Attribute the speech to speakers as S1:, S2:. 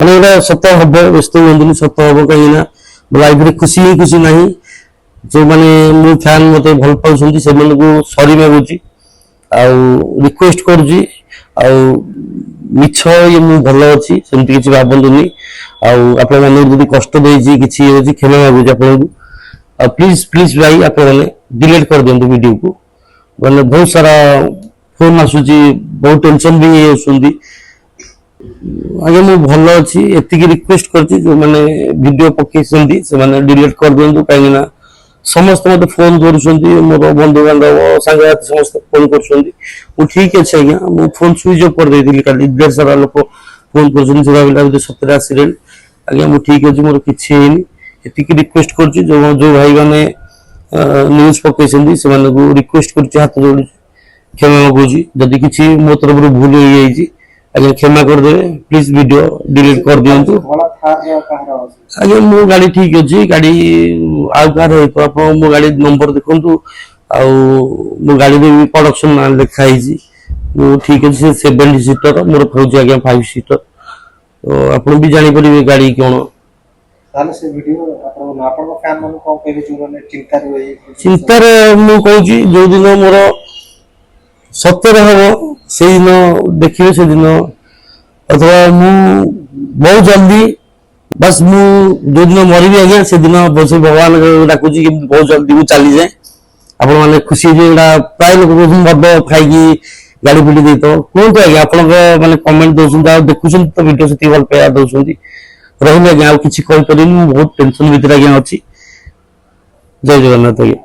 S1: ମାନେ ଏଇଟା ସତ ହବ, ବ୍ୟସ୍ତ ହୁଅନ୍ତୁନି, ସତ ହବ। କାହିଁକି ନା ଲାଇଫରେ ଖୁସି ହିଁ ଖୁସି ନାହିଁ। ଯୋଉମାନେ ମୋ ଫ୍ୟାନ୍ ମତେ ଭଲ ପାଉଛନ୍ତି ସେମାନଙ୍କୁ ସରି ମାଗୁଛି, ଆଉ ରିକ୍ୱେଷ୍ଟ କରୁଛି। ଆଉ ମିଛ ଇଏ ମୁଁ ଭଲ ଅଛି ସେମିତି କିଛି ଭାବନ୍ତୁନି। ଆଉ ଆପଣ ମାନଙ୍କୁ ଯଦି କଷ୍ଟ ଦେଇଛି କିଛି ଇଏ ଅଛି କ୍ଷମା ମାଗୁଛି ଆପଣଙ୍କୁ। ଆଉ ପ୍ଲିଜ ପ୍ଲିଜ ଭାଇ ଆପଣ ମାନେ ଡିଲିଟ କରିଦିଅନ୍ତୁ ଭିଡିଓକୁ। ମାନେ ବହୁତ ସାରା ଫୋନ ଆସୁଛି, ବହୁତ ଟେନସନ ବି ହେଇ ଆସୁଛନ୍ତି। ଆଜ୍ଞା ମୁଁ ଭଲ ଅଛି, ଏତିକି ରିକ୍ୱେଷ୍ଟ କରୁଛି ଯୋଉମାନେ ଭିଡିଓ ପକେଇଛନ୍ତି ସେମାନେ ଡିଲିଟ କରିଦିଅନ୍ତୁ। କାହିଁକି ନା ସମସ୍ତେ ମତେ ଫୋନ କରୁଛନ୍ତି, ମୋର ବନ୍ଧୁବାନ୍ଧବ ସାଙ୍ଗସାଥି ସମସ୍ତେ ଫୋନ କରୁଛନ୍ତି। ମୁଁ ଠିକ ଅଛି ଆଜ୍ଞା, ମୁଁ ଫୋନ ସୁଇଚ୍ ଅଫ୍ କରିଦେଇଥିଲି କାଲି। ଢେର ସାରା ଲୋକ ଫୋନ କରୁଛନ୍ତି, ସେ ଭାବିଲା ବୋଧେ ସତରେ ଆସିଲେଣି। ଆଜ୍ଞା ମୁଁ ଠିକ ଅଛି, ମୋର କିଛି ହେଇନି। ଏତିକି ରିକ୍ୱେଷ୍ଟ କରୁଛି ଯୋଉ ଭାଇ ମାନେ ନ୍ୟୁଜ ପକେଇଛନ୍ତି ସେମାନଙ୍କୁ ରିକ୍ୱେଷ୍ଟ କରୁଛି, ହାତ ଯୋଡୁଛି, କ୍ଷମା ମାଗୁଛି। ଯଦି କିଛି ମୋ ତରଫରୁ ଭୁଲ ହେଇଯାଇଛି ଆଜ୍ଞା କ୍ଷମା କରିଦେବେ। ପ୍ଲିଜ ଭିଡିଓ ଡିଲିଟ କରିଦିଅନ୍ତୁ। ଆଜ୍ଞା ମୋ ଗାଡି ଠିକ ଅଛି, ଗାଡି ଆଉ କାହାର ହେଇଥିବ, ଆପଣ ମୋ ଗାଡି ନମ୍ବର ଦେଖନ୍ତୁ। ଆଉ ମୋ ଗାଡିରେ ବି ପ୍ରଡକ୍ସନ ନାଁ ଲେଖା ହେଇଛି। ମୁଁ ଠିକ ଅଛି, ସେ 70 ସିଟର, ମୋର ହଉଛି ଆଜ୍ଞା 5 ସିଟର। ତ ଆପଣ ବି ଜାଣିପାରିବେ ଗାଡି କଣ। ଚିନ୍ତାରେ ମୁଁ କହୁଛି ଯୋଉଦିନ ମୋର ସତରେ ହବ ସେଇଦିନ ଦେଖିବେ, ସେଦିନ ଅଥବା ମୁଁ ବହୁତ ଜଲ୍ଦି ବାସ୍ ମୁଁ ଯୋଉଦିନ ମରିବି ଆଜ୍ଞା ସେଦିନ ବସେ ଭଗବାନ ଡାକୁଛି କି ବହୁତ ଜଲ୍ଦି ମୁଁ ଚାଲିଯାଏ। ଆପଣ ମାନେ ଖୁସି ହେଇଯିବେ। ଏଇଟା ପ୍ରାୟ ଲୋକ କହୁଛନ୍ତି ମଦ ଖାଇକି ଗାଡି ପିଟି ଦେଇଥିବ। କୁହନ୍ତୁ ଆଜ୍ଞା, ଆପଣଙ୍କ ମାନେ କମେଣ୍ଟ ଦଉଛନ୍ତି ଆଉ ଦେଖୁଛନ୍ତି ତ ଭିଡିଓ, ସେତିକି ଭଲ ପାଇବା ଦଉଛନ୍ତି। ରହିଲି ଆଜ୍ଞା, ଆଉ କିଛି କହିପାରିବିନି, ମୁଁ ବହୁତ ଟେନସନ ଭିତରେ ଆଜ୍ଞା ଅଛି। ଜୟ ଜଗନ୍ନାଥ ଆଜ୍ଞା।